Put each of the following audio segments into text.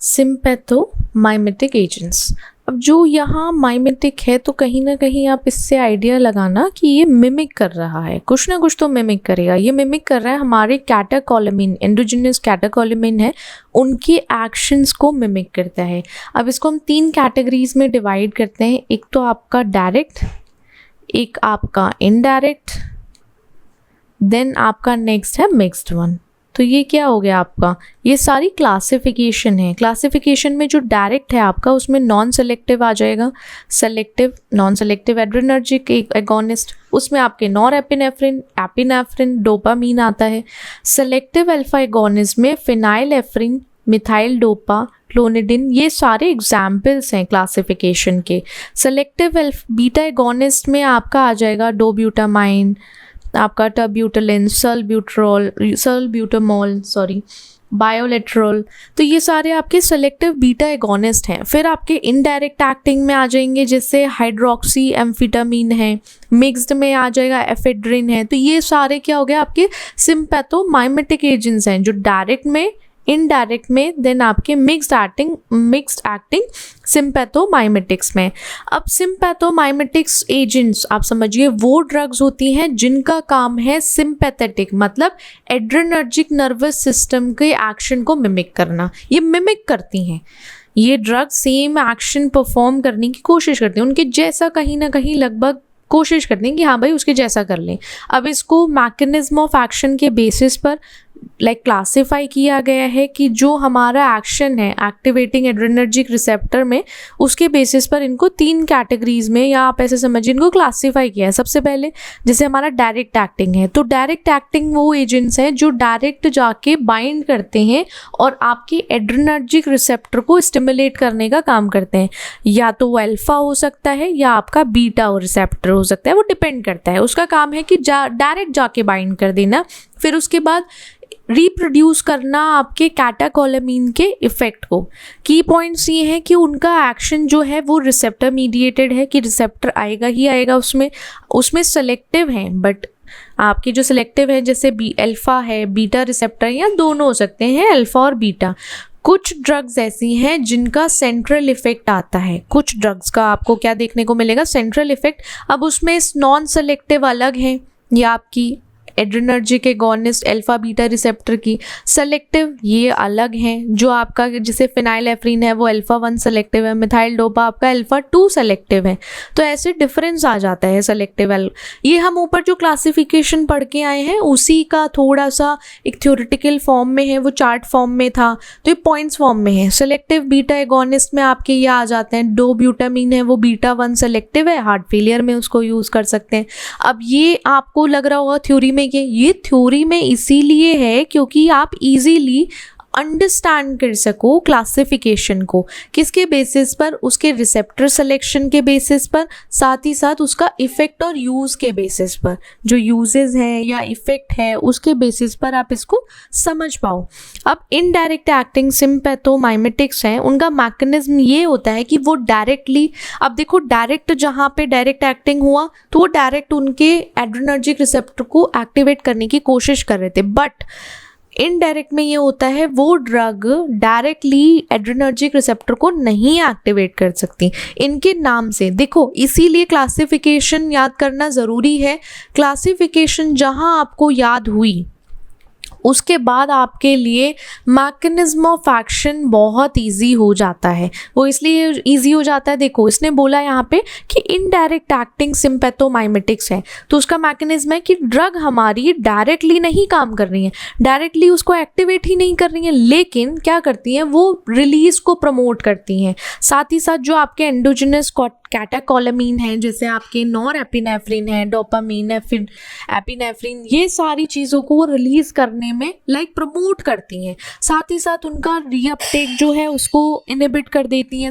Sympathomimetic agents. अब जो यहाँ माइमेटिक है तो कहीं ना कहीं आप इससे आइडिया लगाना कि ये मिमिक कर रहा है, कुछ ना कुछ तो मिमिक करेगा। ये मिमिक कर रहा है हमारे कैटेकोलेमिन, एंडोजिनस कैटेकोलेमिन है, उनके एक्शंस को मिमिक करता है। अब इसको हम 3 कैटेगरीज में डिवाइड करते हैं। एक तो आपका डायरेक्ट, एक आपका इनडायरेक्ट, देन आपका नेक्स्ट है मिक्स्ड वन। तो ये क्या हो गया आपका, ये सारी क्लासिफिकेशन है। क्लासिफिकेशन में जो डायरेक्ट है आपका, उसमें नॉन सेलेक्टिव आ जाएगा, selective, non selective adrenergic agonist, उसमें आपके नॉरएपिनेफ्रिन, एपिनेफ्रिन, डोपामीन आता है। सेलेक्टिव अल्फा एगोनिस्ट में फिनाइलएफ्रिन, मिथाइल डोपा, क्लोनिडिन, ये सारे एग्जाम्पल्स हैं क्लासिफिकेशन के। सेलेक्टिव बीटा एगोनिस्ट में आपका आ जाएगा डोब्यूटामाइन, आपका टर्ब्यूटलिन, सल्ब्यूटामोल, बायोलेट्रॉल। तो ये सारे आपके सेलेक्टिव बीटा एगोनिस्ट हैं। फिर आपके इनडायरेक्ट एक्टिंग में आ जाएंगे, जैसे हाइड्रोक्सी एम्फिटामिन है, मिक्स्ड में आ जाएगा एफेड्रिन है। तो ये सारे क्या हो गया आपके सिम्पैथोमाइमेटिक एजेंट्स हैं, जो डायरेक्ट में, इनडायरेक्ट में, देन आपके मिक्स्ड एक्टिंग सिम्पैथोमाइमेटिक्स में। अब सिम्पैथोमाइमेटिक्स एजेंट्स आप समझिए वो ड्रग्स होती हैं जिनका काम है सिंपैथेटिक, मतलब एड्रेनर्जिक नर्वस सिस्टम के एक्शन को मिमिक करना। ये मिमिक करती हैं, ये ड्रग्स सेम एक्शन परफॉर्म करने की कोशिश करती हैं, उनके जैसा कहीं ना कहीं लगभग कोशिश करते हैं कि हाँ भाई उसके जैसा कर लें। अब इसको मैकेनिज्म ऑफ एक्शन के बेसिस पर क्लासिफाई किया गया है कि जो हमारा एक्शन है एक्टिवेटिंग एड्रेनर्जिक रिसेप्टर में, उसके बेसिस पर इनको 3 कैटेगरीज में, या आप ऐसे समझिए इनको क्लासिफाई किया है। सबसे पहले जैसे हमारा डायरेक्ट एक्टिंग है, तो डायरेक्ट एक्टिंग वो एजेंट्स हैं जो डायरेक्ट जाके बाइंड करते हैं और आपके एड्रेनर्जिक रिसेप्टर को स्टिमुलेट करने का काम करते हैं। या तो वो अल्फा हो सकता है या आपका बीटा रिसेप्टर हो सकता है, वो डिपेंड करता है। उसका काम है कि डायरेक्ट जाके बाइंड कर देना, फिर उसके बाद रिप्रोड्यूस करना आपके कैटेकोलेमिन के इफेक्ट को। की पॉइंट्स ये हैं कि उनका एक्शन जो है वो रिसेप्टर मीडिएटेड है, कि रिसेप्टर आएगा ही आएगा, उसमें सेलेक्टिव हैं, बट आपके जो सेलेक्टिव है जैसे अल्फा है, बीटा रिसेप्टर, या दोनों हो सकते हैं, अल्फा और बीटा। कुछ ड्रग्स ऐसी हैं जिनका सेंट्रल इफेक्ट आता है, कुछ ड्रग्स का आपको क्या देखने को मिलेगा, सेंट्रल इफेक्ट। अब उसमें नॉन सेलेक्टिव अलग हैं, या आपकी adrenergic agonist alpha beta receptor की, सेलेक्टिव ये अलग हैं, जो आपका जैसे फिनाइलएफ्रिन है वो अल्फा 1 सेलेक्टिव है, मिथाइल डोपा आपका अल्फा 2 सेलेक्टिव है। तो ऐसे डिफरेंस आ जाता है सेलेक्टिव। ये हम ऊपर जो क्लासिफिकेशन पढ़ के आए हैं उसी का थोड़ा सा एक थ्योरेटिकल फॉर्म में है, वो चार्ट फॉर्म में था, तो ये पॉइंट्स फॉर्म में है। सेलेक्टिव बीटा एगोनिस्ट में आपके ये आ जाते हैं, डोब्यूटामीन है वो बीटा 1 सेलेक्टिव है, हार्ट फेलियर में उसको यूज़ कर सकते हैं। अब ये आपको लग रहा होगा थ्योरी में, ये थ्योरी में इसीलिए है क्योंकि आप इजीली अंडरस्टैंड कर सको क्लासिफिकेशन को, किसके बेसिस पर, उसके रिसेप्टर सिलेक्शन के बेसिस पर, साथ ही साथ उसका इफेक्ट और यूज के बेसिस पर, जो यूजेस हैं या इफेक्ट है उसके बेसिस पर आप इसको समझ पाओ। अब इनडायरेक्ट एक्टिंग सिम्पैथोमाइमेटिक्स हैं, उनका मैकेनिज्म ये होता है कि वो डायरेक्टली, अब देखो डायरेक्ट जहाँ पे डायरेक्ट एक्टिंग हुआ तो वो डायरेक्ट उनके एड्रेनर्जिक रिसेप्टर को एक्टिवेट करने की कोशिश कर रहे थे, बट इनडायरेक्ट में ये होता है वो ड्रग डायरेक्टली एड्रेनर्जिक रिसेप्टर को नहीं एक्टिवेट कर सकती, इनके नाम से। देखो इसीलिए क्लासिफिकेशन याद करना ज़रूरी है। क्लासिफिकेशन जहाँ आपको याद हुई उसके बाद आपके लिए मैकेनिज्म ऑफ एक्शन बहुत इजी हो जाता है। वो इसलिए इजी हो जाता है, देखो इसने बोला यहाँ पे कि इनडायरेक्ट एक्टिंग सिम्पैथोमाइमेटिक्स है, तो उसका मैकेनिज्म है कि ड्रग हमारी डायरेक्टली नहीं काम कर रही है, डायरेक्टली उसको एक्टिवेट ही नहीं कर रही है, लेकिन क्या करती हैं वो रिलीज को प्रमोट करती हैं। साथ ही साथ जो आपके एंडोजिनस कैटेकोलेमिन है, जैसे आपके नॉरएपिनेफ्रिन है, डोपामीन, एपिनेफ्रिन, ये सारी चीज़ों को वो रिलीज करने में प्रमोट करती हैं। साथ ही साथ उनका रीअपटेक जो है उसको इनहिबिट कर देती हैं।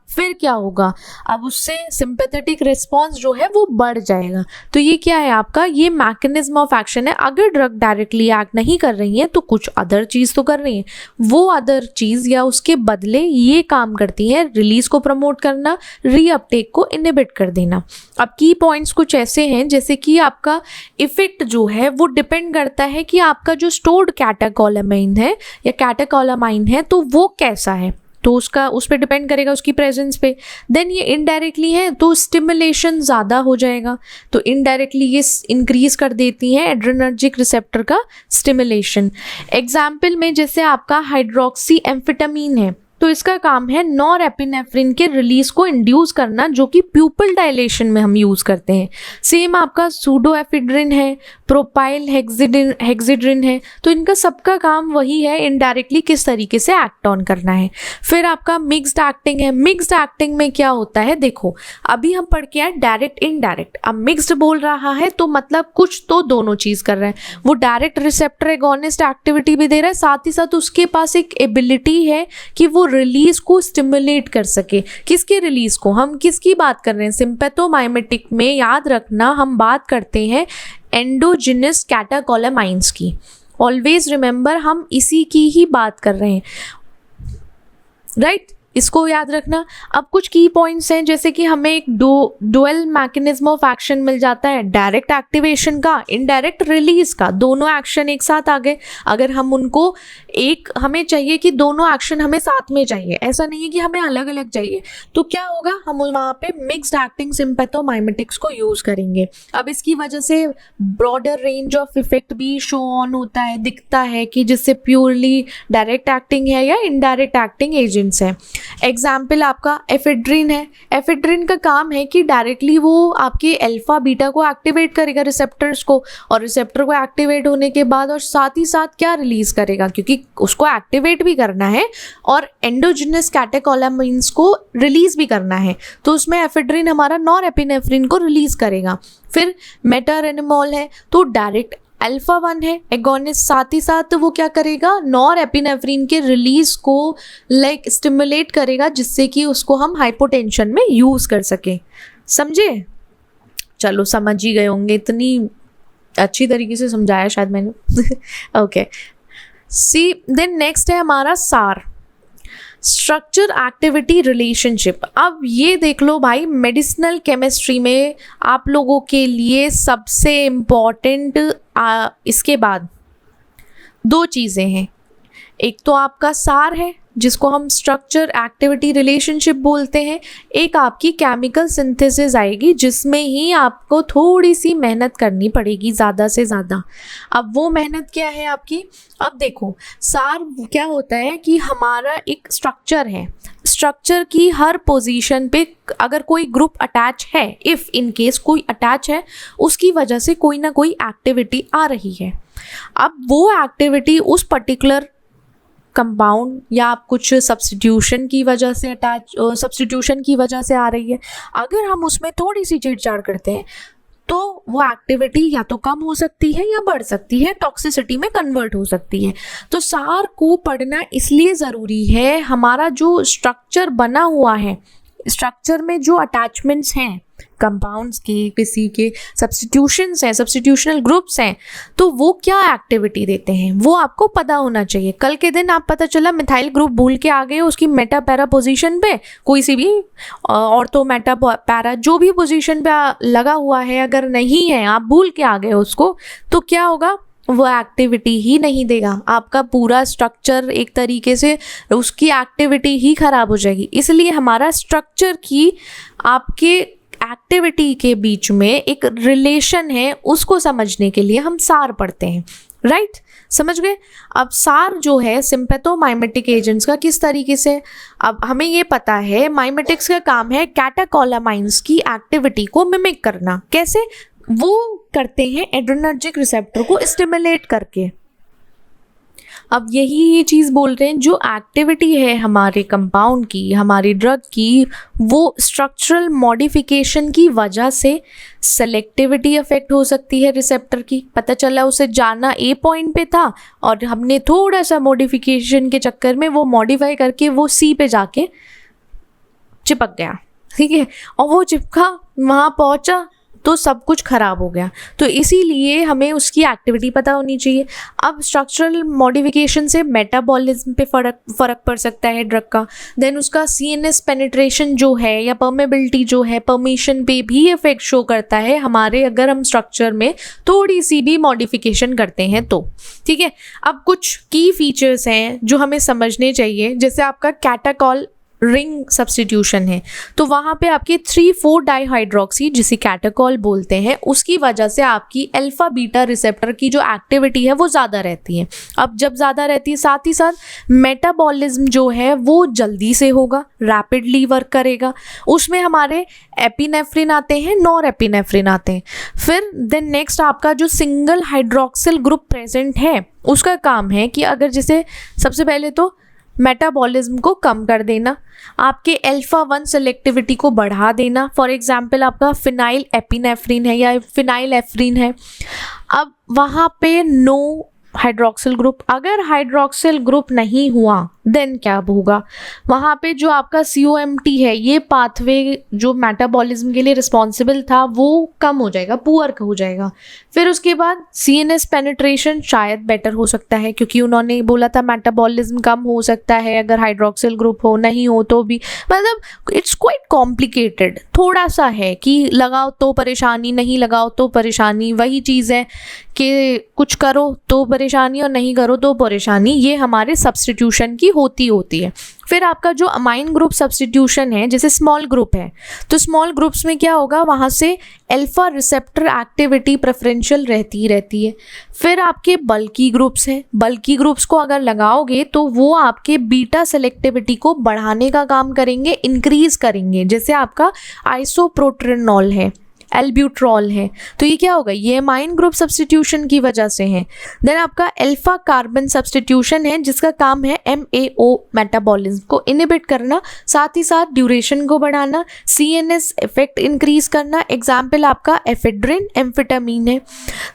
फिर क्या होगा, अब उससे सिंपैथेटिक रिस्पॉन्स जो है वो बढ़ जाएगा। तो ये क्या है आपका, ये मैकेनिज्म ऑफ एक्शन है। अगर ड्रग डायरेक्टली एक्ट नहीं कर रही है तो कुछ अदर चीज़ तो कर रही है, वो अदर चीज़ या उसके बदले ये काम करती है रिलीज को प्रमोट करना, रीअपटेक को इनहिबिट कर देना। अब की पॉइंट्स कुछ ऐसे हैं जैसे कि आपका इफेक्ट जो है वो डिपेंड करता है कि आपका जो स्टोर्ड कैटेकोलेमाइन है या कैटेकोलेमाइन है तो वो कैसा है। तो उसका उस पर डिपेंड करेगा उसकी प्रेजेंस पे। देन ये इनडायरेक्टली है तो स्टिमुलेशन ज़्यादा हो जाएगा, तो इनडायरेक्टली ये इंक्रीज कर देती हैं एड्रेनर्जिक रिसेप्टर का स्टिमुलेशन। एग्जाम्पल में जैसे आपका हाइड्रोक्सी एम्फेटामिन है, तो इसका काम है नॉरएपिनेफ्रिन के रिलीज को इंड्यूस करना, जो कि प्यूपल डायलेशन में हम यूज करते हैं। सेम आपका सूडोएफिड्रिन है, प्रोपाइल हेक्सिड्रिन है, तो इनका सबका काम वही है, इनडायरेक्टली किस तरीके से एक्ट ऑन करना है। फिर आपका मिक्स्ड एक्टिंग है। मिक्स्ड एक्टिंग में क्या होता है, देखो अभी हम पढ़ के आए डायरेक्ट इनडायरेक्ट, अब मिक्स्ड बोल रहा है तो मतलब कुछ तो दोनों चीज कर रहा है। वो डायरेक्ट रिसेप्टर एगोनिस्ट एक्टिविटी भी दे रहा है, साथ ही साथ उसके पास एक एबिलिटी है कि वो रिलीज को स्टिमुलेट कर सके। किसके रिलीज को, हम किसकी बात कर रहे हैं, सिंपैथोमाइमेटिक में याद रखना हम बात करते हैं एंडोजिनस कैटेकोलामाइंस की। ऑलवेज रिमेंबर हम इसी की ही बात कर रहे हैं, राइट? इसको याद रखना। अब कुछ की पॉइंट्स हैं, जैसे कि हमें एक डुअल मैकेनिज्म ऑफ एक्शन मिल जाता है, डायरेक्ट एक्टिवेशन का, इनडायरेक्ट रिलीज का, दोनों एक्शन एक साथ आ गए। अगर हम उनको हमें चाहिए कि दोनों एक्शन हमें साथ में चाहिए, ऐसा नहीं है कि हमें अलग अलग चाहिए, तो क्या होगा, हम वहाँ पे मिक्स्ड एक्टिंग सिंपैथोमाइमेटिक्स को यूज करेंगे। अब इसकी वजह से ब्रॉडर रेंज ऑफ इफेक्ट भी शो ऑन होता है, दिखता है कि जिससे प्योरली डायरेक्ट एक्टिंग है या इनडायरेक्ट एक्टिंग एजेंट्स हैं। एग्जाम्पल आपका एफेड्रिन है। एफेड्रिन का काम है कि डायरेक्टली वो आपके अल्फा बीटा को एक्टिवेट करेगा, रिसेप्टर्स को, और रिसेप्टर को एक्टिवेट होने के बाद और साथ ही साथ क्या रिलीज करेगा, क्योंकि उसको एक्टिवेट भी करना है और एंडोजिनस कैटेकोलामाइंस को रिलीज भी करना है, तो उसमें एफेड्रिन हमारा नॉरएपिनेफ्रिन को रिलीज करेगा। फिर मेटारेनिमोल है, तो डायरेक्ट अल्फा 1 है एगोनिस्ट, साथ ही साथ वो क्या करेगा, नॉरएपिनेफ्रिन के रिलीज को स्टिमुलेट करेगा, जिससे कि उसको हम हाइपोटेंशन में यूज कर सके। समझे? चलो समझ ही गए होंगे, इतनी अच्छी तरीके से समझाया शायद मैंने। ओके, सी देन नेक्स्ट है हमारा सार, स्ट्रक्चर एक्टिविटी रिलेशनशिप। अब ये देख लो भाई, मेडिसिनल केमिस्ट्री में आप लोगों के लिए सबसे इम्पॉर्टेंट इसके बाद दो चीज़ें हैं। एक तो आपका सार है, जिसको हम स्ट्रक्चर एक्टिविटी रिलेशनशिप बोलते हैं। एक आपकी केमिकल सिंथेसिस आएगी, जिसमें ही आपको थोड़ी सी मेहनत करनी पड़ेगी, ज़्यादा से ज़्यादा। अब वो मेहनत क्या है आपकी, अब देखो सार क्या होता है कि हमारा एक स्ट्रक्चर है, स्ट्रक्चर की हर पोजीशन पे अगर कोई ग्रुप अटैच है, इफ़ इन केस कोई अटैच है, उसकी वजह से कोई ना कोई एक्टिविटी आ रही है। अब वो एक्टिविटी उस पर्टिकुलर कंपाउंड या आप कुछ सब्स्टिट्यूशन की वजह से सब्स्टिट्यूशन की वजह से आ रही है। अगर हम उसमें थोड़ी सी छेड़छाड़ करते हैं तो वो एक्टिविटी या तो कम हो सकती है या बढ़ सकती है, टॉक्सिसिटी में कन्वर्ट हो सकती है। तो सार को पढ़ना इसलिए ज़रूरी है, हमारा जो स्ट्रक्चर बना हुआ है, स्ट्रक्चर में जो अटैचमेंट्स हैं कंपाउंड्स के, किसी के सब्स्टिट्यूशंस हैं, सब्स्टिट्यूशनल ग्रुप्स हैं, तो वो क्या एक्टिविटी देते हैं वो आपको पता होना चाहिए। कल के दिन आप पता चला मिथाइल ग्रुप भूल के आ गए, उसकी मेटा पैरा पोजीशन पे कोई सी भी ऑर्थो मेटा पैरा जो भी पोजीशन पे लगा हुआ है, अगर नहीं है, आप भूल के आ गए उसको, तो क्या होगा, वो एक्टिविटी ही नहीं देगा। आपका पूरा स्ट्रक्चर एक तरीके से उसकी एक्टिविटी ही खराब हो जाएगी। इसलिए हमारा स्ट्रक्चर की आपके एक्टिविटी के बीच में एक रिलेशन है, उसको समझने के लिए हम सार पढ़ते हैं, राइट? समझ गए? अब सार जो है सिंपैथोमाइमेटिक एजेंट्स का किस तरीके से, अब हमें ये पता है माइमेटिक्स का काम है कैटेकोलामाइंस की एक्टिविटी को मिमिक करना। कैसे? वो करते हैं एड्रेनर्जिक रिसेप्टर को स्टिमुलेट करके। अब यही ये चीज़ बोल रहे हैं, जो एक्टिविटी है हमारे कंपाउंड की, हमारी ड्रग की, वो स्ट्रक्चरल मॉडिफिकेशन की वजह से सेलेक्टिविटी अफेक्ट हो सकती है रिसेप्टर की। पता चला उसे जाना ए पॉइंट पे था और हमने थोड़ा सा मॉडिफिकेशन के चक्कर में वो मॉडिफाई करके वो सी पे जाके चिपक गया, ठीक है, और वो चिपका, वहाँ पहुँचा तो सब कुछ खराब हो गया। तो इसीलिए हमें उसकी एक्टिविटी पता होनी चाहिए। अब स्ट्रक्चरल मॉडिफिकेशन से मेटाबॉलिज्म पे फ़र्क पड़ सकता है ड्रग का। देन उसका CNS पेनिट्रेशन जो है या परमेबिलिटी जो है, परमिशन पे भी इफेक्ट शो करता है हमारे, अगर हम स्ट्रक्चर में थोड़ी सी भी मॉडिफिकेशन करते हैं तो। ठीक है, अब कुछ की फीचर्स हैं जो हमें समझने चाहिए। जैसे आपका कैटाकॉल रिंग सब्स्टिट्यूशन है, तो वहाँ पे आपकी 3,4 डाइहाइड्रोक्सी जिसे कैटाकॉल बोलते हैं, उसकी वजह से आपकी अल्फा बीटा रिसेप्टर की जो एक्टिविटी है वो ज़्यादा रहती है। अब जब ज़्यादा रहती है, साथ ही साथ मेटाबॉलिज्म जो है वो जल्दी से होगा, रैपिडली वर्क करेगा। उसमें हमारे एपिनेफ्रिन आते हैं, नॉर एपिनेफ्रिन आते हैं। फिर देन नेक्स्ट आपका जो सिंगल हाइड्रोक्सिल ग्रुप प्रेजेंट है, उसका काम है कि अगर जैसे सबसे पहले तो मेटाबॉलिज्म को कम कर देना, आपके अल्फा 1 सेलेक्टिविटी को बढ़ा देना। फॉर एग्जांपल आपका फिनाइल एपिनेफ्रिन है या फिनाइल एफ्रिन है। अब वहाँ पे नो हाइड्रोक्सिल ग्रुप, अगर हाइड्रोक्सिल ग्रुप नहीं हुआ देन क्या होगा, वहाँ पे जो आपका COMT है, ये पाथवे जो मेटाबॉलिज्म के लिए रिस्पॉन्सिबल था वो कम हो जाएगा, पुअर हो जाएगा। फिर उसके बाद CNS पेनिट्रेशन शायद बेटर हो सकता है, क्योंकि उन्होंने बोला था मेटाबॉलिज्म कम हो सकता है अगर हाइड्रोक्सिल ग्रुप हो, नहीं हो तो भी, मतलब इट्स क्वाइट कॉम्प्लिकेटेड थोड़ा सा है कि लगाओ तो परेशानी, नहीं लगाओ तो परेशानी। वही चीज़ है कि कुछ करो तो परेशानी और नहीं करो तो परेशानी, ये हमारे सब्स्टिट्यूशन की होती है। फिर आपका जो अमाइन ग्रुप सब्स्टिट्यूशन है, जैसे स्मॉल ग्रुप है, तो स्मॉल ग्रुप्स में क्या होगा, वहाँ से अल्फा रिसेप्टर एक्टिविटी प्रेफरेंशियल रहती है। फिर आपके बल्की ग्रुप्स हैं, बल्की ग्रुप्स को अगर लगाओगे तो वो आपके बीटा सेलेक्टिविटी को बढ़ाने का काम करेंगे, इंक्रीज करेंगे। जैसे आपका आइसोप्रोटेनॉल है, एल्ब्यूट्रॉल है, तो ये क्या होगा, ये अमाइन ग्रुप सब्स्टिट्यूशन की वजह से है। देन आपका अल्फा कार्बन सब्स्टिट्यूशन है, जिसका काम है MAO मेटाबॉलिज्म को इनहिबिट करना, साथ ही साथ ड्यूरेशन को बढ़ाना, CNS इफेक्ट इंक्रीज करना। एग्जाम्पल आपका एफेड्रिन, एम्फेटामीन है।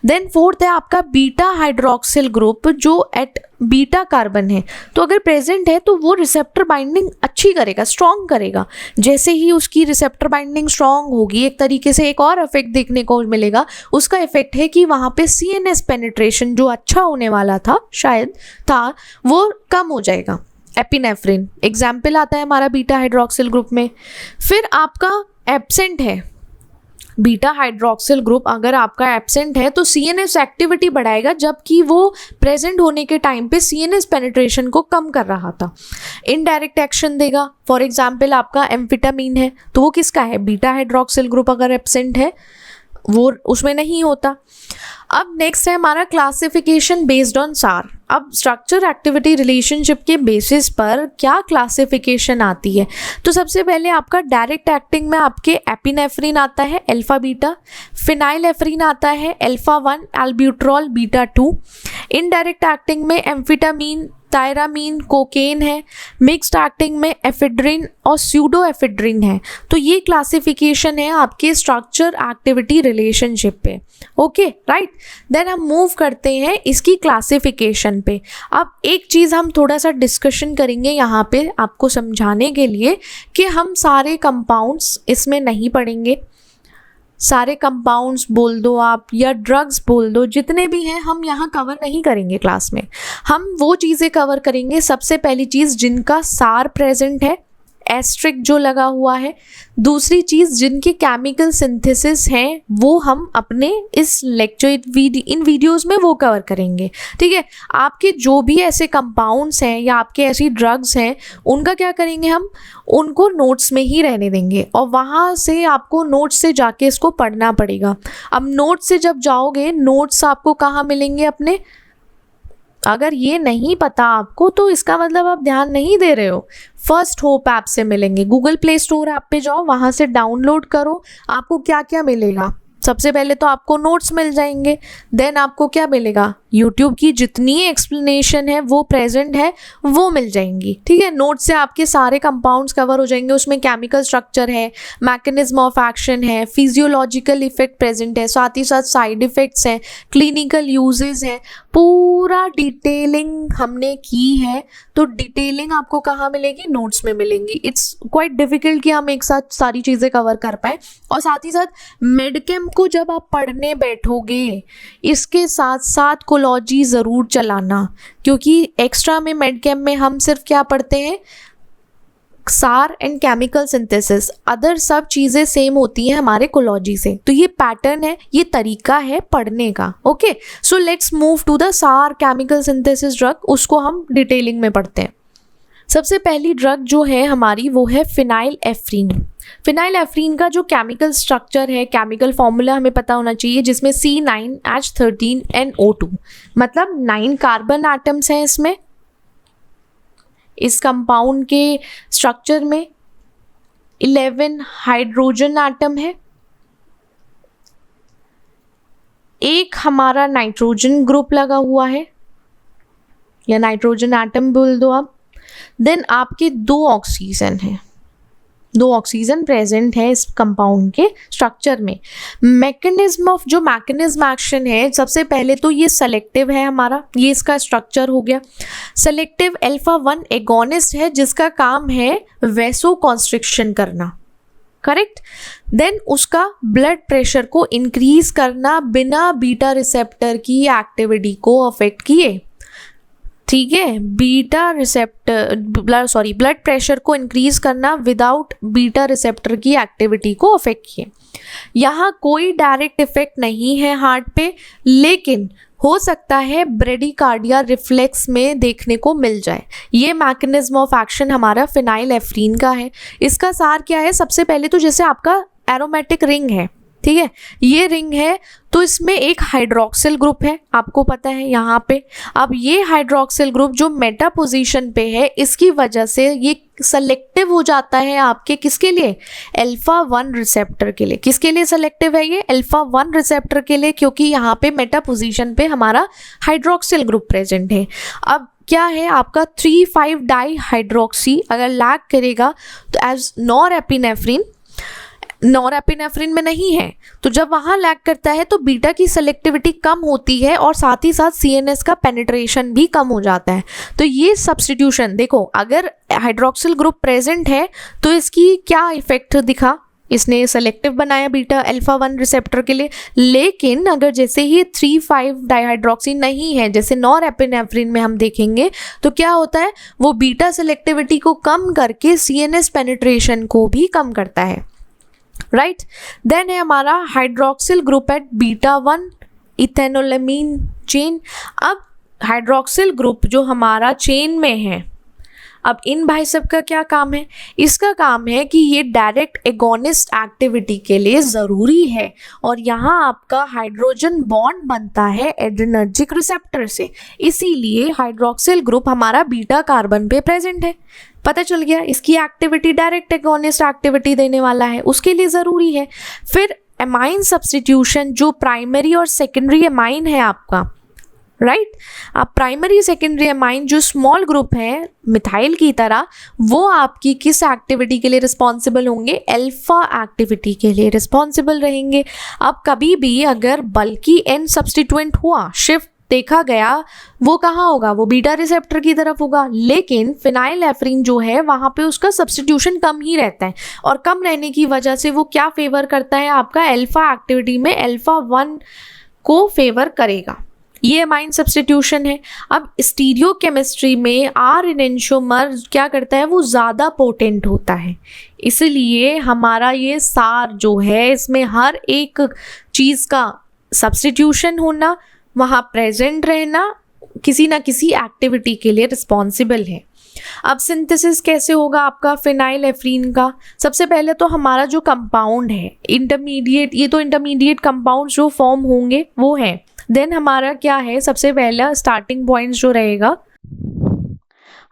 देन फोर्थ है आपका बीटा हाइड्रोक्सिल ग्रुप, जो एट बीटा कार्बन है, तो अगर प्रेजेंट है तो वो रिसेप्टर बाइंडिंग अच्छी करेगा, स्ट्रॉन्ग करेगा। जैसे ही उसकी रिसेप्टर बाइंडिंग स्ट्रॉन्ग होगी, एक तरीके से एक और इफेक्ट देखने को मिलेगा, उसका इफेक्ट है कि वहाँ पे CNS पेनिट्रेशन जो अच्छा होने वाला था, शायद था, वो कम हो जाएगा। एपिनेफ्रिन एग्जाम्पल आता है हमारा बीटा हाइड्रोक्सिल ग्रुप में। फिर आपका एब्सेंट है बीटा हाइड्रोक्सिल ग्रुप, अगर आपका एब्सेंट है तो CNS एक्टिविटी बढ़ाएगा, जबकि वो प्रेजेंट होने के टाइम पे CNS पेनिट्रेशन को कम कर रहा था। इनडायरेक्ट एक्शन देगा। फॉर एग्जांपल आपका एम्फेटामीन है, तो वो किसका है, बीटा हाइड्रोक्सिल ग्रुप अगर एब्सेंट है वो उसमें नहीं होता। अब नेक्स्ट है हमारा क्लासिफिकेशन बेस्ड ऑन SAR। अब स्ट्रक्चर एक्टिविटी रिलेशनशिप के बेसिस पर क्या क्लासिफिकेशन आती है, तो सबसे पहले आपका डायरेक्ट एक्टिंग में आपके एपिनेफ्रिन आता है अल्फा बीटा, फिनाइल एफ्रिन आता है अल्फा 1, एल्ब्यूट्रॉल बीटा 2। इनडायरेक्ट एक्टिंग में एम्फेटामीन, थायरामीन, कोकेन है। मिक्स्ड एक्टिंग में एफेड्रिन और स्यूडो एफेड्रिन है। तो ये क्लासिफिकेशन है आपके स्ट्रक्चर एक्टिविटी रिलेशनशिप पे। ओके राइट, देन हम मूव करते हैं इसकी क्लासिफिकेशन पे। अब एक चीज़ हम थोड़ा सा डिस्कशन करेंगे यहाँ पे आपको समझाने के लिए कि हम सारे कंपाउंड्स इसमें नहीं पढ़ेंगे। सारे कंपाउंड्स बोल दो आप या ड्रग्स बोल दो, जितने भी हैं हम यहाँ कवर नहीं करेंगे क्लास में। हम वो चीज़ें कवर करेंगे, सबसे पहली चीज़ जिनका SAR प्रेजेंट है, एस्ट्रिक जो लगा हुआ है। दूसरी चीज़ जिनके केमिकल सिंथेसिस हैं वो हम अपने इस लेक्चर इन वीडियोस में वो कवर करेंगे। ठीक है, आपके जो भी ऐसे कंपाउंड्स हैं या आपके ऐसी ड्रग्स हैं उनका क्या करेंगे, हम उनको नोट्स में ही रहने देंगे और वहाँ से आपको नोट्स से जाके इसको पढ़ना पड़ेगा। अब नोट्स से जब जाओगे, नोट्स आपको कहाँ मिलेंगे अपने, अगर ये नहीं पता आपको तो इसका मतलब आप ध्यान नहीं दे रहे हो। फर्स्ट होप ऐप से मिलेंगे, गूगल प्ले स्टोर ऐप पे जाओ, वहाँ से डाउनलोड करो। आपको क्या क्या मिलेगा, सबसे पहले तो आपको नोट्स मिल जाएंगे, देन आपको क्या मिलेगा, यूट्यूब की जितनी एक्सप्लेनेशन है वो प्रेजेंट है वो मिल जाएंगी, ठीक है। नोट से आपके सारे कंपाउंड्स कवर हो जाएंगे, उसमें केमिकल स्ट्रक्चर है, मैकेनिज्म ऑफ एक्शन है, फिजियोलॉजिकल इफेक्ट प्रेजेंट है, साथ ही साथ साइड इफेक्ट्स हैं, क्लिनिकल यूजेस हैं, पूरा डिटेलिंग हमने की है। तो डिटेलिंग आपको कहाँ मिलेगी? नोट्स में मिलेंगी। इट्स क्वाइट डिफिकल्ट कि हम एक साथ सारी चीज़ें कवर कर पाए। और साथ ही साथ मेडकेम को जब आप पढ़ने बैठोगे इसके साथ साथ कोलॉजी ज़रूर चलाना, क्योंकि एक्स्ट्रा में मेडकेम में हम सिर्फ क्या पढ़ते हैं? सार एंड केमिकल सिंथेसिस, अदर सब चीज़ें सेम होती हैं हमारे कोलॉजी से। तो ये पैटर्न है, ये तरीका है पढ़ने का। Okay, so let's move to the SAR chemical synthesis drug, उसको हम डिटेलिंग में पढ़ते हैं। सबसे पहली ड्रग जो है हमारी वो है फिनाइल एफ्रीन। फिनाइल एफ्रीन का जो केमिकल स्ट्रक्चर है, केमिकल फॉर्मूला हमें पता होना चाहिए, जिसमें C9H13NO2, मतलब 9 कार्बन एटम्स हैं इसमें। इस कंपाउंड के स्ट्रक्चर में 11 हाइड्रोजन एटम है, एक हमारा नाइट्रोजन ग्रुप लगा हुआ है या नाइट्रोजन एटम बोल दो आप। देन आपके 2 ऑक्सीजन हैं, 2 ऑक्सीजन प्रेजेंट है इस कंपाउंड के स्ट्रक्चर में। मैकेनिज्म ऑफ जो मैकेनिज्म एक्शन है, सबसे पहले तो ये सेलेक्टिव है हमारा, ये इसका स्ट्रक्चर हो गया। सेलेक्टिव अल्फा 1 एगोनिस्ट है जिसका काम है वैसो कॉन्स्ट्रिक्शन करना, करेक्ट। देन उसका ब्लड प्रेशर को इंक्रीज करना बिना बीटा रिसेप्टर की एक्टिविटी को अफेक्ट किए, ठीक है। ब्लड प्रेशर को इंक्रीज करना विदाउट बीटा रिसेप्टर की एक्टिविटी को अफेक्ट किए। यहाँ कोई डायरेक्ट इफेक्ट नहीं है हार्ट पे, लेकिन हो सकता है ब्रेडिकार्डिया रिफ्लेक्स में देखने को मिल जाए। ये मैकेनिज्म ऑफ एक्शन हमारा फिनाइल एफ्रीन का है। इसका सार क्या है? सबसे पहले तो जैसे आपका एरोमेटिक रिंग है, ठीक है, ये रिंग है तो इसमें एक हाइड्रोक्सिल ग्रुप है, आपको पता है यहाँ पे। अब ये हाइड्रोक्सिल ग्रुप जो मेटा पोजीशन पे है, इसकी वजह से ये सेलेक्टिव हो जाता है आपके किसके लिए? अल्फा 1 रिसेप्टर के लिए। किसके लिए सेलेक्टिव है ये? अल्फा 1 रिसेप्टर के लिए, क्योंकि यहाँ पे मेटा पोजीशन पे हमारा हाइड्रोक्सिल ग्रुप प्रेजेंट है। अब क्या है आपका 3,5 डाई हाइड्रोक्सी अगर लैग करेगा तो एज नॉरएपिनेफ्रिन, नॉरएपिनेफ्रिन में नहीं है, तो जब वहाँ लैग करता है तो बीटा की सेलेक्टिविटी कम होती है और साथ ही साथ CNS का पेनिट्रेशन भी कम हो जाता है। तो ये सब्स्टिट्यूशन देखो, अगर हाइड्रोक्सिल ग्रुप प्रेजेंट है तो इसकी क्या इफेक्ट दिखा? इसने सेलेक्टिव बनाया बीटा अल्फा 1 रिसेप्टर के लिए। लेकिन अगर जैसे ही 3,5 डाइहाइड्रोक्सी नहीं है, जैसे नॉरएपिनेफ्रिन में हम देखेंगे, तो क्या होता है? वो बीटा सेलेक्टिविटी को कम करके CNS पेनिट्रेशन को भी कम करता है, राइट। देन है हमारा hydroxyl group at beta 1 ethanolamine chain. अब हाइड्रोक्सिल ग्रुप जो हमारा चेन में है, अब इन भाई सब का क्या काम है? इसका काम है कि ये डायरेक्ट एगोनिस्ट एक्टिविटी के लिए ज़रूरी है, और यहाँ आपका हाइड्रोजन बॉन्ड बनता है एड्रेनर्जिक रिसेप्टर से, इसीलिए हाइड्रोक्सिल ग्रुप हमारा बीटा कार्बन पे प्रेजेंट है। पता चल गया, इसकी एक्टिविटी डायरेक्ट एगोनिस्ट एक्टिविटी देने वाला है, उसके लिए ज़रूरी है। फिर एमाइन सब्स्टिट्यूशन, जो प्राइमरी और सेकेंडरी एमाइन है आपका, राइट। आप प्राइमरी सेकेंडरी एमाइन जो स्मॉल ग्रुप है मिथाइल की तरह, वो आपकी किस एक्टिविटी के लिए रिस्पॉन्सिबल होंगे? अल्फा एक्टिविटी के लिए रिस्पॉन्सिबल रहेंगे। अब कभी भी अगर बल्कि एन सब्स्टिट्यूएंट हुआ, शिफ्ट देखा गया, वो कहाँ होगा? वो बीटा रिसेप्टर की तरफ होगा। लेकिन फिनाइल एफ्रीन जो है वहाँ पे उसका सब्स्टिट्यूशन कम ही रहता है, और कम रहने की वजह से वो क्या फेवर करता है आपका? अल्फा एक्टिविटी में अल्फा 1 को फेवर करेगा। ये एमाइन सब्स्टिट्यूशन है। अब स्टीरियो केमिस्ट्री में आर इनेंशियोमर क्या करता है? वो ज़्यादा पोटेंट होता है, इसलिए हमारा ये सार जो है इसमें हर एक चीज़ का सब्स्टिट्यूशन होना, वहाँ प्रेजेंट रहना, किसी ना किसी एक्टिविटी के लिए रिस्पॉन्सिबल है। अब सिंथेसिस कैसे होगा आपका फिनाइल एफ्रीन का? सबसे पहले तो हमारा जो कंपाउंड है इंटरमीडिएट, ये तो इंटरमीडिएट कंपाउंड जो फॉर्म होंगे वो है। देन हमारा क्या है? सबसे पहला स्टार्टिंग पॉइंट जो रहेगा,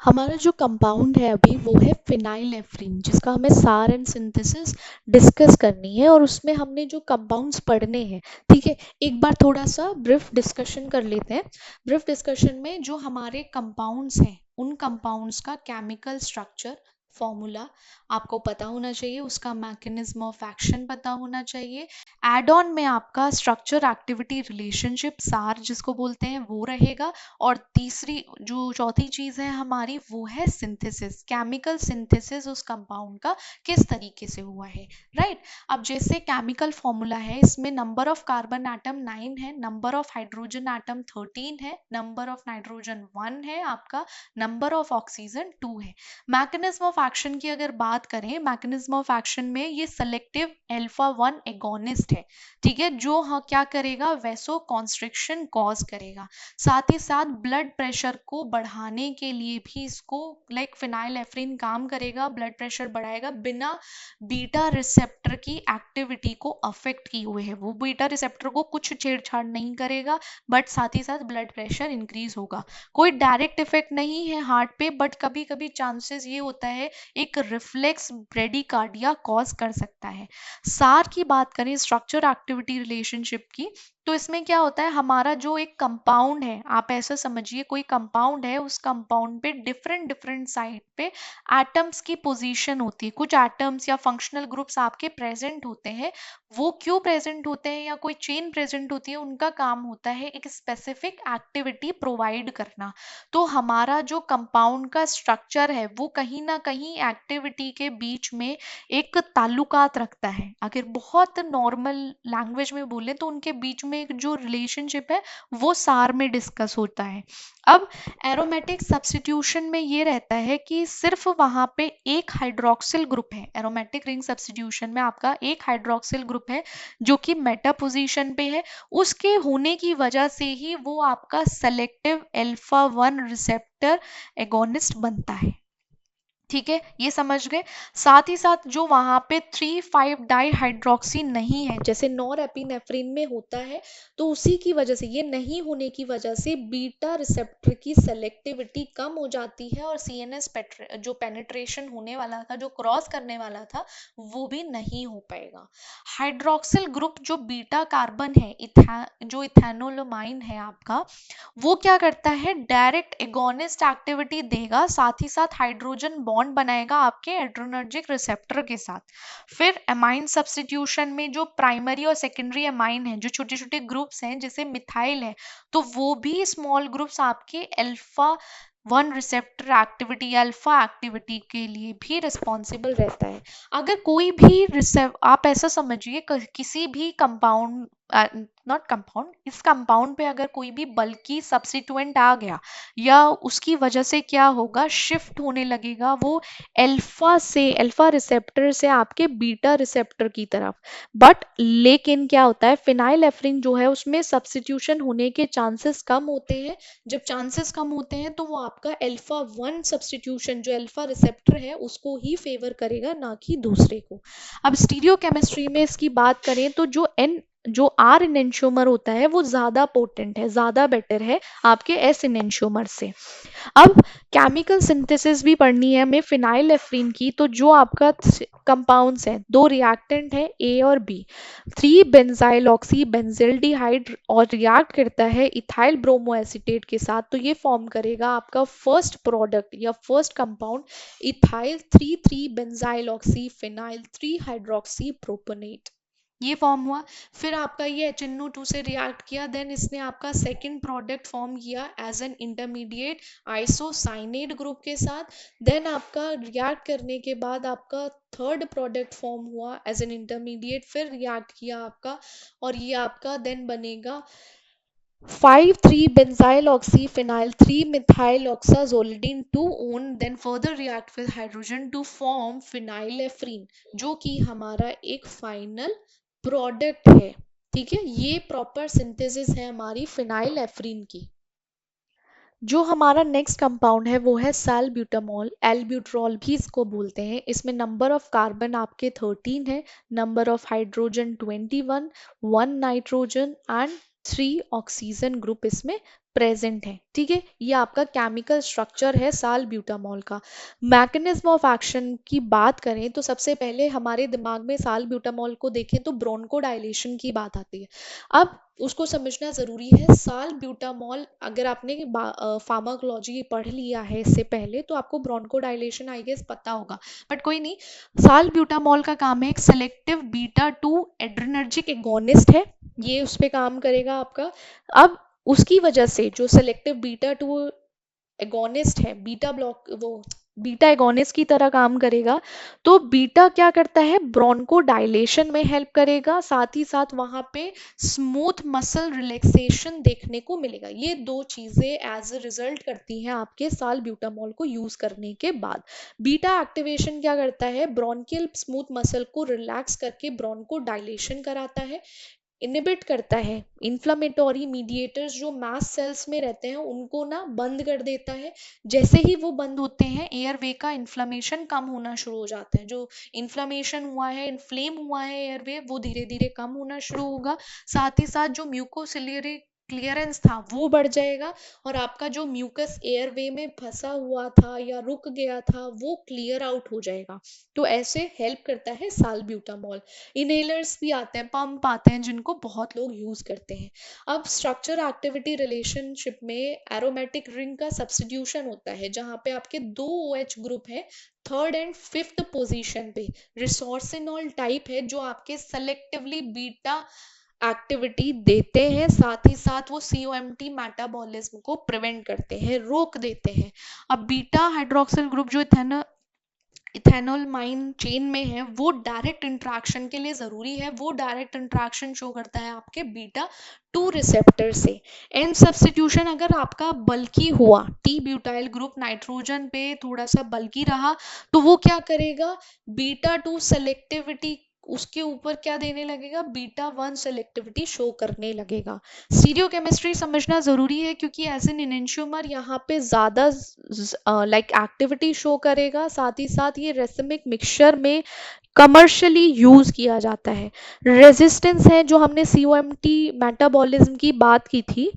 हमारा जो कंपाउंड है अभी वो है फिनाइलेफ्रीन, जिसका हमें सार एंड सिंथेसिस डिस्कस करनी है और उसमें हमने जो कंपाउंड्स पढ़ने हैं, ठीक है, एक बार थोड़ा सा ब्रीफ डिस्कशन कर लेते हैं। ब्रीफ डिस्कशन में जो हमारे कंपाउंड्स हैं उन कंपाउंड्स का केमिकल स्ट्रक्चर, फॉर्मूला आपको पता होना चाहिए, उसका मैकेनिज्म ऑफ एक्शन पता होना चाहिए। एड ऑन में आपका स्ट्रक्चर एक्टिविटी रिलेशनशिप सार जिसको बोलते हैं वो रहेगा। और तीसरी जो चौथी चीज है हमारी वो है सिंथेसिस, केमिकल सिंथेसिस उस कंपाउंड का किस तरीके से हुआ है, राइट। अब जैसे केमिकल फॉर्मूला है, इसमें नंबर ऑफ कार्बन एटम 9 है, नंबर ऑफ हाइड्रोजन एटम 13 है, नंबर ऑफ नाइट्रोजन 1 है आपका, नंबर ऑफ ऑक्सीजन 2 है। मैकेनिज्म ऑफ एक्शन की अगर बात करें, मैकेनिज्म ऑफ एक्शन में ये सेलेक्टिव अल्फा 1 एगोनिस्ट है, ठीक है, जो हाँ क्या करेगा, वैसो कॉन्स्ट्रिक्शन कॉज करेगा। साथ ही साथ ब्लड प्रेशर को बढ़ाने के लिए भी इसको लाइक फिनाइलेफ्रीन काम करेगा, ब्लड प्रेशर बढ़ाएगा बिना बीटा रिसेप्टर की एक्टिविटी को अफेक्ट किए हुए है। वो बीटा रिसेप्टर को कुछ छेड़छाड़ नहीं करेगा, बट साथ ही साथ ब्लड प्रेशर इंक्रीज होगा। कोई डायरेक्ट इफेक्ट नहीं है हार्ट पे, बट कभी कभी चांसेस ये होता है एक रिफ्लेक्स ब्रेडिकार्डिया कॉज कर सकता है। सार की बात करें, स्ट्रक्चर एक्टिविटी रिलेशनशिप की, तो इसमें क्या होता है, हमारा जो एक कंपाउंड है, आप ऐसा समझिए कोई कंपाउंड है, उस कंपाउंड पे डिफरेंट डिफरेंट साइड पे एटम्स की पोजीशन होती है। कुछ एटम्स या फंक्शनल ग्रुप्स आपके प्रेजेंट होते हैं, वो क्यों प्रेजेंट होते हैं या कोई चेन प्रेजेंट होती है, उनका काम होता है एक स्पेसिफिक एक्टिविटी प्रोवाइड करना। तो हमारा जो कंपाउंड का स्ट्रक्चर है वो कहीं ना कहीं एक्टिविटी के बीच में एक ताल्लुकात रखता है। अगर बहुत नॉर्मल लैंग्वेज में बोले तो उनके बीच में एक जो रिलेशनशिप है वो सार में डिस्कस होता है। अब एरोमेटिक सब्स्टिट्यूशन में ये रहता है कि सिर्फ वहां पे एक हाइड्रोक्सिल ग्रुप है। एरोमेटिक रिंग सब्स्टिट्यूशन में आपका एक हाइड्रोक्सिल ग्रुप है जो कि मेटा पोजीशन पे है, उसके होने की वजह से ही वो आपका सेलेक्टिव अल्फा 1 रिसेप्टर एगोनिस्ट बनता है, ठीक है, ये समझ गए। साथ ही साथ जो वहां पे 3,5 डाई हाइड्रोक्सी नहीं है, जैसे नॉर एपिनेफ्रिन में होता है, तो उसी की वजह से, ये नहीं होने की वजह से बीटा रिसेप्टर की सेलेक्टिविटी कम हो जाती है और सीएनएस जो पेनिट्रेशन होने वाला था, जो क्रॉस करने वाला था, वो भी नहीं हो पाएगा। हाइड्रोक्सिल ग्रुप जो बीटा कार्बन है, जो इथेनोलोमाइन है आपका, वो क्या करता है, डायरेक्ट एगोनिस्ट एक्टिविटी देगा, साथ ही साथ हाइड्रोजन बॉन्ड बनाएगा आपके एड्रेनर्जिक रिसेप्टर के साथ। फिर एमाइन सब्स्टिट्यूशन में जो प्राइमरी और सेकेंडरी एमाइन है, जो छोटे छोटे ग्रुप्स हैं जैसे मिथाइल है, तो वो भी स्मॉल ग्रुप्स आपके alpha 1 receptor activity, alpha activity के लिए भी रिस्पॉन्सिबल रहता है। अगर कोई भी आप ऐसा समझिए किसी भी कंपाउंड, नॉट कंपाउंड, इस कंपाउंड पे अगर कोई भी बल्कि सब्स्टिट्यूएंट आ गया या उसकी वजह से क्या होगा, शिफ्ट होने लगेगा वो अल्फा रिसेप्टर से आपके बीटा रिसेप्टर की तरफ। बट लेकिन क्या होता है, फिनाइलेफ्रिन जो है उसमें सब्स्टिट्यूशन होने के चांसेस कम होते हैं। जब चांसेस कम होते हैं तो वो आपका अल्फा 1 सब्स्टिट्यूशन जो अल्फा रिसेप्टर है उसको ही फेवर करेगा, ना कि दूसरे को। अब स्टीरियोकेमिस्ट्री में इसकी बात करें तो जो आर इनेंशियोमर होता है वो ज्यादा पोटेंट है, ज्यादा बेटर है आपके एस इनेंशियोमर से। अब केमिकल सिंथेसिस भी पढ़नी है हमें फिनाइलेफ्रीन की, तो जो आपका कंपाउंड्स हैं, दो रिएक्टेंट है ए और बी, 3 बेंजाइल ऑक्सी बेंजिल्डिहाइड और रिएक्ट करता है इथाइल ब्रोमो एसीटेट के साथ, तो ये फॉर्म करेगा आपका फर्स्ट प्रोडक्ट या first compound ethyl 3,3 benzyl oxy phenyl 3 hydroxy propanoate, ये फॉर्म हुआ। फिर आपका ये HNO2 से रिएक्ट किया, देन इसने आपका सेकंड प्रोडक्ट फॉर्म किया as an intermediate isocyanate group के साथ। देन आपका रिएक्ट करने के बाद आपका थर्ड प्रोडक्ट फॉर्म हुआ एज एन इंटरमीडिएट, फिर रिएक्ट किया आपका, और ये आपका देन बनेगा 5,3 benzyl oxyphenyl 3 methyl oxazolidine 2 on, then further react with hydrogen to form phenylephrine, जो कि हमारा एक फाइनल प्रोडक्ट है, ठीक है। ये प्रॉपर सिंथेसिस है हमारी फिनाइलेफ्रीन की। जो हमारा नेक्स्ट कंपाउंड है वो है सैलब्यूटामॉल, एल्ब्यूट्रॉल भी इसको बोलते हैं। इसमें नंबर ऑफ कार्बन आपके 13 है, number of hydrogen 21, 1 nitrogen and 3 oxygen group इसमें प्रेजेंट है। ठीक है, ये आपका केमिकल स्ट्रक्चर है सालब्यूटामॉल का। मैकेनिज्म ऑफ एक्शन की बात करें तो सबसे पहले हमारे दिमाग में सालब्यूटामॉल को देखें तो ब्रोंकोडाइलेशन की बात आती है। अब उसको समझना जरूरी है। सालब्यूटामॉल, अगर आपने फार्माकोलॉजी पढ़ लिया है इससे पहले तो आपको ब्रोंकोडाइलेशन आई गेस पता होगा, बट कोई नहीं। सालब्यूटामॉल का काम है एक सेलेक्टिव बीटा 2 एड्रेनर्जिक एगोनिस्ट है, ये उस पे काम करेगा आपका। अब उसकी वजह से जो सेलेक्टिव बीटा 2 एगोनिस्ट है, बीटा ब्लॉक, वो बीटा एगोनिस्ट की तरह काम करेगा। तो बीटा क्या करता है, ब्रोंको डायलेशन में हेल्प करेगा, साथ ही साथ वहां पे स्मूथ मसल रिलैक्सेशन देखने को मिलेगा। ये दो चीजें एज अ रिजल्ट करती हैं आपके सालब्यूटामॉल को यूज करने के बाद। बीटा एक्टिवेशन क्या करता है, ब्रोंकियल स्मूथ मसल को रिलैक्स करके ब्रोंको डायलेशन कराता है, इनिबिट करता है इन्फ्लामेटोरी मीडिएटर्स जो मास्ट सेल्स में रहते हैं उनको ना बंद कर देता है। जैसे ही वो बंद होते हैं एयरवे का इन्फ्लामेशन कम होना शुरू हो जाता है। जो इन्फ्लामेशन हुआ है, इन्फ्लेम हुआ है एयरवे, वो धीरे धीरे कम होना शुरू होगा। साथ ही साथ जो म्यूकोसिलियरी क्लियरेंस था वो बढ़ जाएगा और आपका जो म्यूकस एयरवे में फंसा हुआ था या रुक गया था वो क्लियर आउट हो जाएगा। तो ऐसे हेल्प करता है सालब्यूटामॉल। इनहेलर्स भी आते हैं, पंप आते हैं जिनको बहुत लोग यूज करते हैं। अब स्ट्रक्चर एक्टिविटी रिलेशनशिप में एरोमेटिक रिंग का सब्स्टिट्यूशन होता है, जहां पे आपके दो OH ग्रुप है थर्ड एंड फिफ्थ पोजीशन पे। रिसोर्सिनॉल टाइप है जो आपके सेलेक्टिवली बीटा एक्टिविटी देते हैं, साथ ही साथ वो COMT मेटाबॉलिज्म को प्रिवेंट करते हैं, रोक देते हैं। अब बीटा हाइड्रोक्सिल ग्रुप जो इथेनोलमाइन चेन में है वो डायरेक्ट इंट्रैक्शन के लिए जरूरी है, वो डायरेक्ट इंट्रैक्शन शो करता है आपके बीटा 2 रिसेप्टर से। एंड सब्स्टिट्यूशन अगर आपका बल्की हुआ, टी ब्यूटाइल ग्रुप नाइट्रोजन पे थोड़ा सा बल्की रहा तो वो क्या करेगा, बीटा 2 सेलेक्टिविटी उसके ऊपर क्या देने लगेगा, बीटा 1 सेलेक्टिविटी शो करने लगेगा। स्टीरियोकेमिस्ट्री समझना जरूरी है क्योंकि एज एन इनेंशियोमर यहाँ पे ज्यादा लाइक एक्टिविटी शो करेगा, साथ ही साथ ये रेसिमिक मिक्सचर में कमर्शियली यूज किया जाता है। रेजिस्टेंस है जो हमने COMT मेटाबॉलिज्म की बात की थी,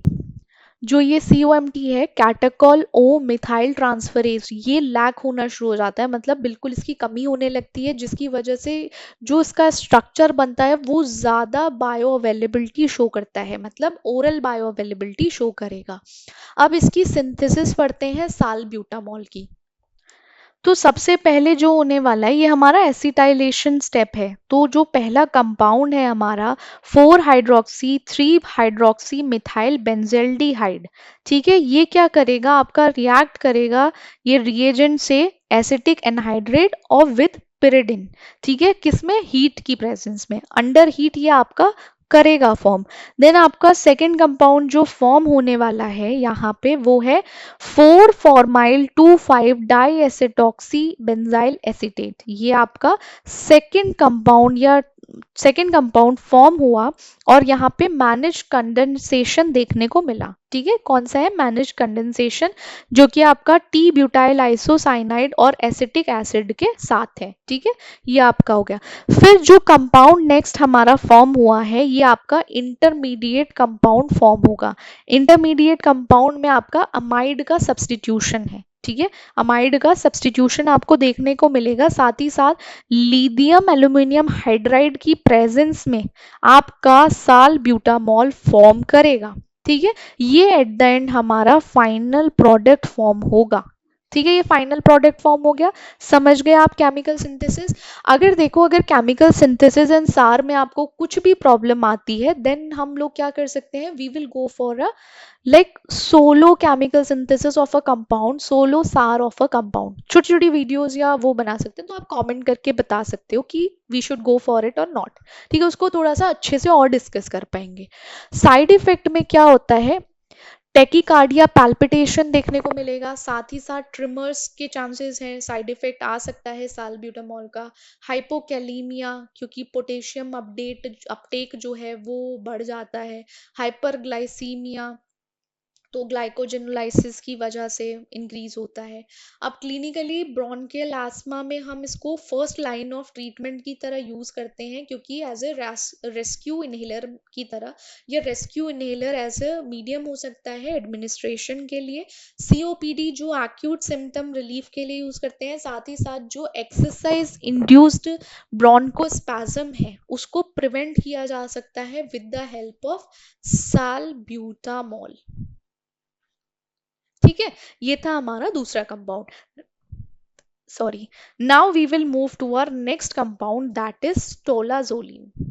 जो ये COMT है कैटाकॉल ओ मिथाइल ट्रांसफरेज, ये लैक होना शुरू हो जाता है, मतलब बिल्कुल इसकी कमी होने लगती है, जिसकी वजह से जो इसका स्ट्रक्चर बनता है वो ज़्यादा बायो अवेलेबिलिटी शो करता है, मतलब ओरल बायो अवेलेबिलिटी शो करेगा। अब इसकी सिंथेसिस पढ़ते हैं सालब्यूटामॉल की। तो सबसे पहले जो होने वाला है ये हमारा एसिटाइलेशन स्टेप है। तो जो पहला कंपाउंड है हमारा 4 हाइड्रोक्सी 3 हाइड्रोक्सी मिथाइल बेंजेल्डिहाइड, ठीक है, ये क्या करेगा, आपका रिएक्ट करेगा ये रिएजेंट से एसिटिक एनहाइड्रेट और विद पिरिडिन, ठीक है, किसमें, हीट की प्रेजेंस में, अंडर हीट ये आपका करेगा फॉर्म। देन आपका सेकेंड कंपाउंड जो फॉर्म होने वाला है यहाँ पे वो है 4 फॉर्माइल 2,5 डाई एसिटॉक्सी बेंजाइल एसिटेट, ये आपका सेकेंड कंपाउंड या सेकेंड कंपाउंड फॉर्म हुआ और यहाँ पे मैनेज कंडेंसेशन देखने को मिला। ठीक है, कौन सा है, मैनेज कंडेंसेशन, जो कि आपका टी ब्यूटाइल आइसोसाइनाइड और एसिटिक एसिड के साथ है। ठीक है, ये आपका हो गया। फिर जो कंपाउंड नेक्स्ट हमारा फॉर्म हुआ है ये आपका इंटरमीडिएट कंपाउंड फॉर्म होगा। इंटरमीडिएट कंपाउंड में आपका अमाइड का सब्स्टिट्यूशन है। ठीक है, अमाइड का सब्स्टिट्यूशन आपको देखने को मिलेगा, साथ ही साथ लिथियम एल्यूमिनियम हाइड्राइड की प्रेजेंस में आपका सालब्यूटामॉल फॉर्म करेगा। ठीक है, ये एट द एंड हमारा फाइनल प्रोडक्ट फॉर्म होगा। ठीक है, ये फाइनल प्रोडक्ट फॉर्म हो गया। समझ गए आप केमिकल सिंथेसिस। अगर देखो, अगर केमिकल सिंथेसिस एंड सार में आपको कुछ भी प्रॉब्लम आती है देन हम लोग क्या कर सकते हैं, we will go for a like solo chemical synthesis of a compound, solo SAR of a compound, छोटी छोटी वीडियोस या वो बना सकते हैं। तो आप कमेंट करके बता सकते हो कि we should go for it और नॉट। ठीक है, उसको थोड़ा सा अच्छे से और डिस्कस कर पाएंगे। साइड इफेक्ट में क्या होता है, टेकिकार्डिया पैल्पिटेशन देखने को मिलेगा, साथ ही साथ ट्रिमर्स के चांसेस हैं, साइड इफेक्ट आ सकता है सालब्यूटामॉल का। हाइपोकैलीमिया, क्योंकि पोटेशियम अपटेक जो है वो बढ़ जाता है। हाइपरग्लाइसीमिया, तो ग्लाइकोजेनोलाइसिस की वजह से इंक्रीज होता है। अब क्लिनिकली ब्रोंकियल आस्मा में हम इसको फर्स्ट लाइन ऑफ ट्रीटमेंट की तरह यूज करते हैं, क्योंकि एज ए रेस्क्यू इनहेलर की तरह, या rescue inhaler as a medium हो सकता है एडमिनिस्ट्रेशन के लिए। सीओपीडी जो एक्यूट सिम्टम रिलीफ के लिए यूज करते हैं, साथ ही साथ जो एक्सरसाइज इंड्यूस्ड ब्रोंकोस्पैज्म है उसको प्रिवेंट किया जा सकता है with the help of salbutamol. ठीक है, ये था हमारा दूसरा compound. Sorry, now we will move to our next compound that is टोलाजोलिन।